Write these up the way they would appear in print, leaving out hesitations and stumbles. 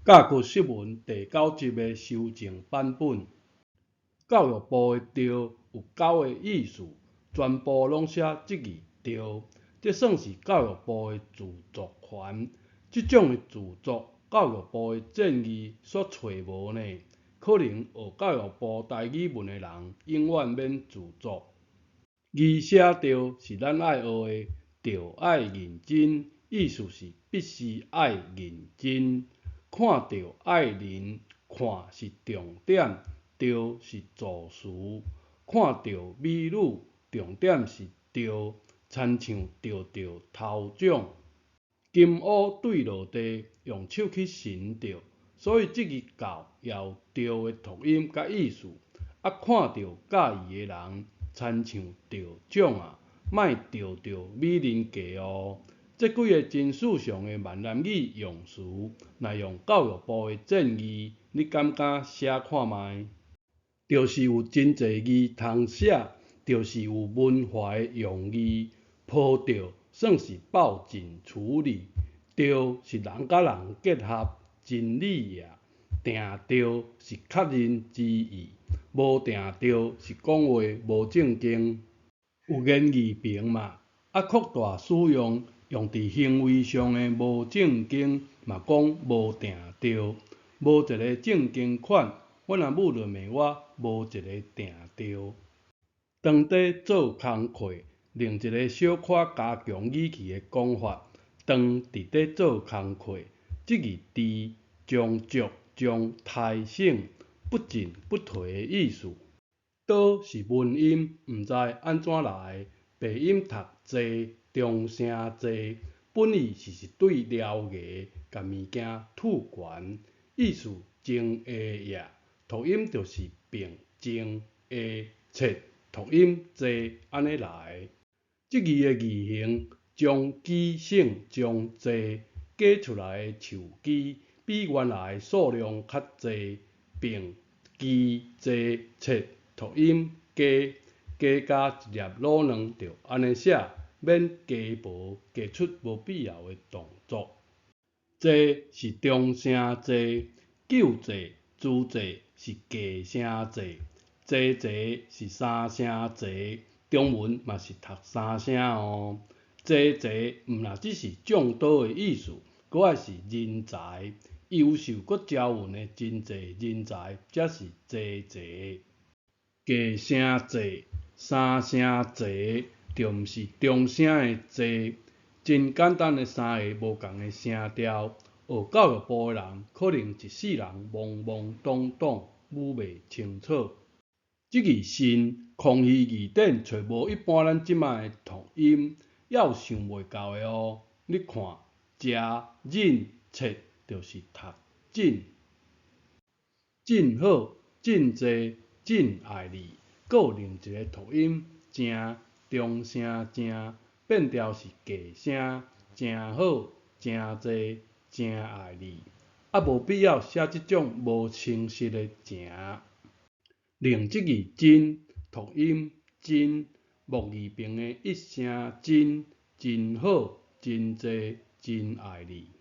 教育新闻第9集的修正版本，教育部的“着”有9个意思，全部拢写这字“着”，这算是教育部的自作权。这种的自作，教育部的建议所找无呢？可能学教育部台语文的人永远免自作。字写着是咱爱学的，着爱认真，意思是必须爱认真。看着爱认，看是重点，着是助词。看着美女，重点是着，亲像着着头奖。金乌坠落地，用手去寻着，所以这字到也有着的读音甲意思。看着介意的人，亲像着奖啊，莫着着美人计哦。这几个真事上的闽南语用词，若用教育部的建议，你敢写看卖？就是有真侪字通写，就是有文化的用意，抱着算是报尽处理。着是人甲人结合，真理也；定着是确认之意，无定着是讲话无正经。有言义平嘛，扩大使用，用伫行为上的无正经，嘛讲无定着，无一个正经款。我若母就骂我无一个定着。当底做工课，另一个小可加强语气的讲法。当伫底做工课，这字字将足将提醒，不进不退的意思。倒是文音，毋知安怎来，鼻音读济，中声济，本意是对了牙，甲物件吐悬，意思正下也，读音就是并正下切，读音济安尼来。这字的字形将奇省将济，加出来的树基比原来的数量较济，并奇济切，读音加加一粒老卵，就安尼写，免加无加出无必要的动作。济是中声济，救济、助济是低声济，济济是三声济。中文嘛是读三声哦。济济毋若只是众多的意思，阁爱是人才，优秀阁招运的真济人才，才是济济。低声济、三声济，就毋是中声的济。真简单的三个无共的声调，学教育部的人可能一世人懵懵懂懂，语袂清楚。这字信空虚字典找无一般咱即卖的读音，也有想袂到的哦。你看，食、忍、切，就是读真。真好、真济、真爱你，阁有另一个读音正，中声正，变调是低声，正好、正济、正爱你，无必要写这种无清晰的正。另一字真，读音真，木字边的一声真，真好、真济、真爱你。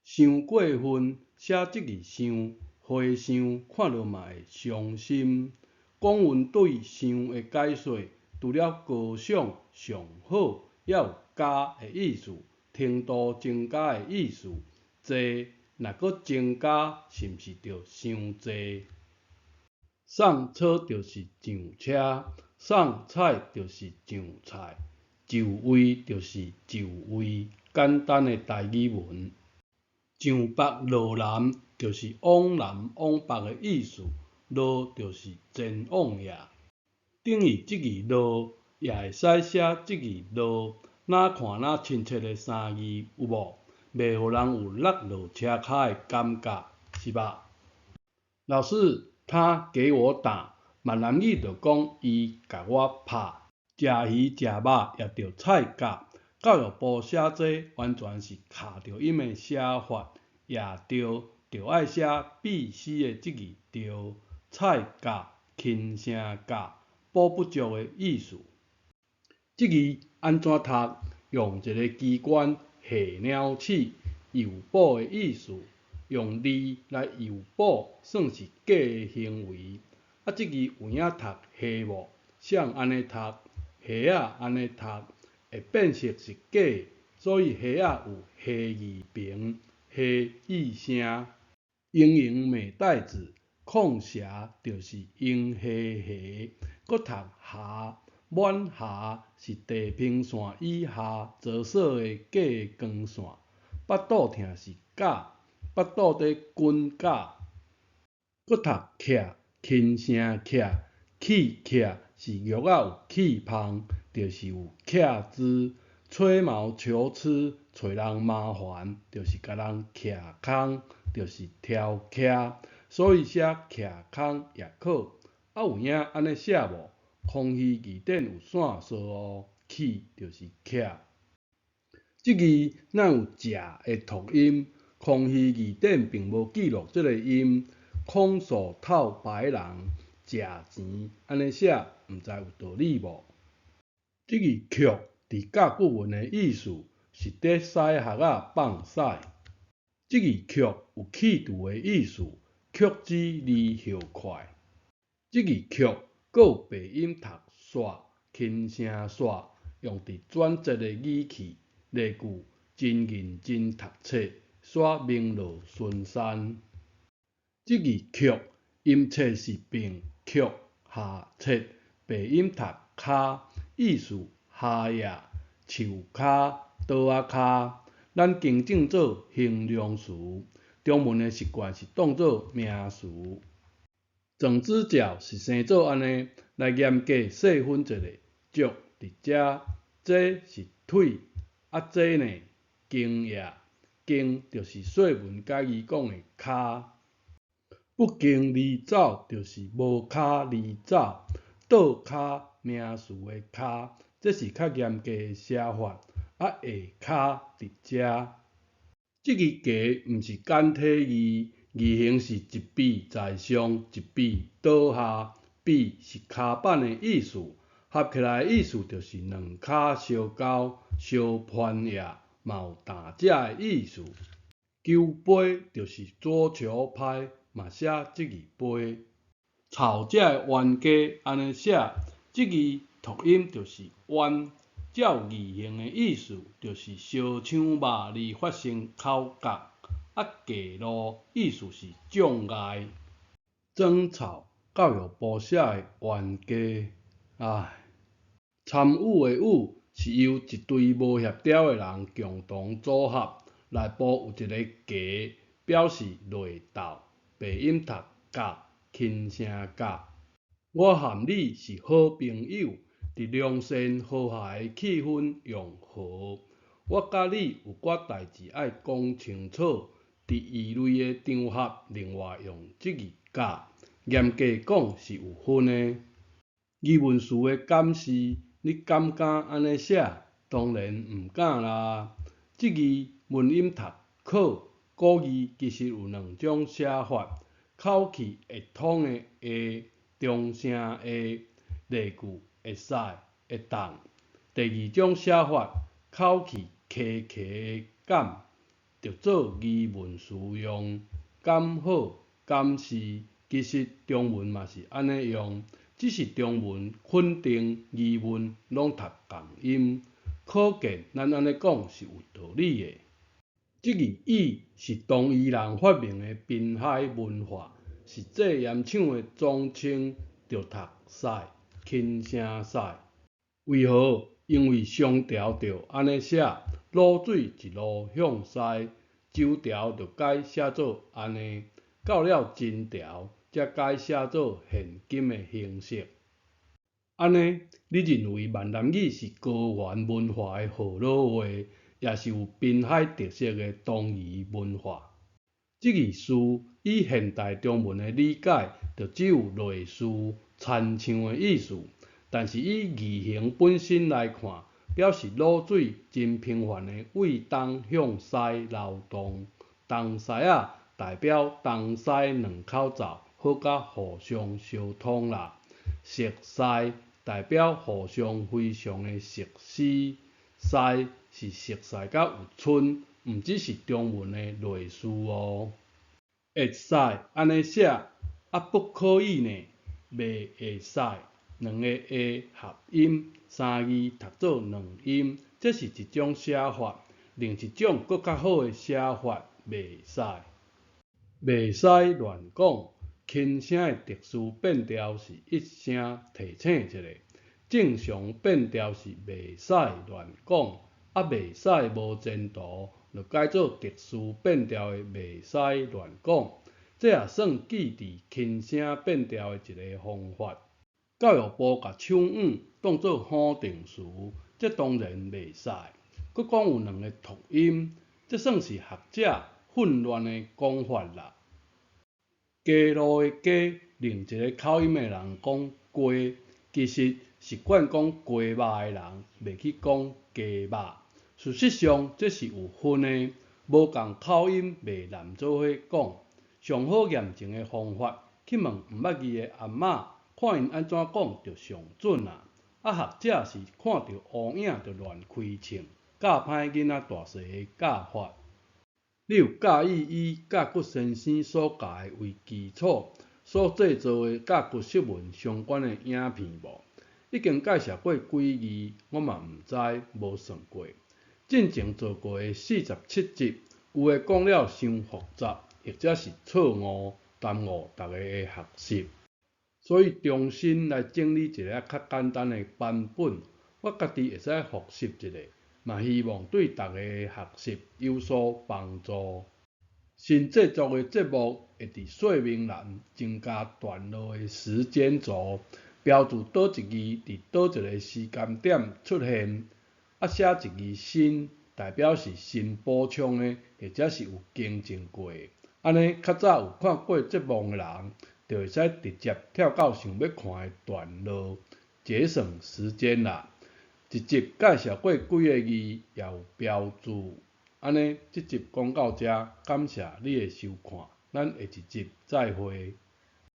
伤过分，写这字伤，花伤看落嘛会伤心。讲文对伤的解说，除了高尚、上好，也有加的意思，程度增加的意思。济若阁增加，是毋是就伤济？送草就是上车，送菜就是上菜，就位就是就位，简单的台语文。上北落南就是往南往北的意思，落就是前往也。等于这字落也会使写这字落，哪看哪亲切的三字，有无？袂互人有落落车骹的感觉，是吧？老师，他给我打，闽南语就讲伊甲我拍，食鱼食肉也着菜夹。教育部写这完全是卡着音的写法，也着爱写必须的这字着，菜夹、轻声夹，补不足的意思。这字安怎读？用一个机关下鸟齿，诱捕的意思。用字来诱捕算是假的行为。即字有影读虾无？像安尼读，虾仔安尼读，会辨识是假的，所以虾仔有虾字旁、虾意声。英英美代子，空蛇就是英虾虾。搁读霞，满霞是地平线以下折射的假的光线。腹肚疼是假，腹肚底滚假。搁读徛，轻声徛，气徛是玉仔有气芳，就是有徛字。吹毛求疵，找人麻烦，就是甲人徛空，就是挑徛。所以写徛空也可。有影安尼写无？空虚字典有线索哦，气就是徛。即字哪有食的读音？空虚字典并无记录这个音。空手套白狼，食钱安尼写，毋知有道理无？即字曲伫甲骨文的意思是伫使学仔放屎。即字曲有气度的意思，曲之离后快。即字曲阁有鼻音读煞，轻声煞，用伫转折的语气，例句真认真读册，煞名落孙山。即字曲音切是并曲下切，鼻音读骹，意思下夜、树骹、刀仔骹。咱更正做形容词，中文的习惯是当做名词。整只脚是生做安尼，来严格细分一下，足伫遮，这是腿，这呢经也，经就是说文解字讲的骹。不经而走就是无骹而走，倒骹名词的骹，这是较严格的写法。下骹伫遮，即字加毋是简体字，字形是一笔在上，一笔倒下，笔是骹板的意思，合起来的意思就是两骹相交，相攀野，嘛有打架的意思。球杯就是桌球拍，嘛写即字杯。吵架的冤家安尼写，即字读音就是冤。照字形的意思，就是烧枪肉而发生口角。架路意思是障碍。争吵，教育部写的冤家。参与的与是由一堆无协调的人共同组合，内部有一个家，表示内斗。鼻音读甲，轻声甲。我含你是好朋友，伫良善和谐的气氛用和。我甲你有寡代志爱讲清楚，伫异类的场合另外用即字甲。严格讲是有分的。疑问词的敢是，你敢安尼写？当然毋敢啦。即字文音读可，古字其实有两种写法，口气会通的会，中声会，例句会使、会当。第二种写法，口气轻轻的敢，就做疑问词用。敢好、敢是，其实中文嘛是安尼用，只是中文肯定、疑问拢读同音，可见咱安尼讲是有道理的。即字意是东夷人发明的滨海文化，是最严抢的总称，就读使，轻声使。为何？因为商朝就安尼写，卤水一路向西，周朝就改写做安尼，到了秦朝才改写做现今的形式。安尼，你认为闽南语是高原文化的号老话，也是有滨海特色的东夷文化？即字词以现代中文的理解，就只有类似、参像的意思。但是以字形本身来看，表示卤水真频繁的为东向西流动。东西仔代表东西两口罩，好甲互相相通啦。熟悉代表互相非常的熟悉，识是熟悉甲有寸，毋只是中文的类似哦。会使安尼写，啊不可以呢，袂会使。两个下合音，三字读做两音，这是一种写法。另一种搁较好的写法，袂使。袂使乱讲，轻声的特殊变调是一声提醒一下。正常变调是袂使乱讲，啊袂使无前途，就改做特殊变调的袂使乱讲。这也算记住轻声变调的一个方法。教育部甲唱语当作否定词，这当然袂使。佮讲有两个读音，这算是学者混乱的讲法啦。街路的街，另一个口音的人讲街，其实习惯讲鸡肉的人，袂去讲鸡肉。事实上，这是有分的，无共口音袂难做伙讲。上好验证的方法，去问毋捌字的阿嬷，看因安怎讲就上准啦。啊，学者是看到乌影就乱开枪，教歹囡仔大细的教法。你有介意以甲骨先生所教的为基础所制作的甲骨释文相关的影片无？已经介绍过几字，我嘛毋知，无算过。进前做过的47集，有的讲了伤复杂，或者是错误，耽误大家的学习。所以重新来整理一个较简单的版本，我家己会使复习一下。嘛希望对大家的学习有所帮助。新制作的节目会伫说明栏增加段落的时间轴，标注倒一字伫倒一个时间点出现，啊写一字新，代表是新补充的，或者是有更正过的。安尼较早有看过节目的人，就会使直接跳到想要看的段落，节省时间啦。一集介绍过几个字，也有标注。安尼，这集讲到这，感谢你的收看，咱下一集再会。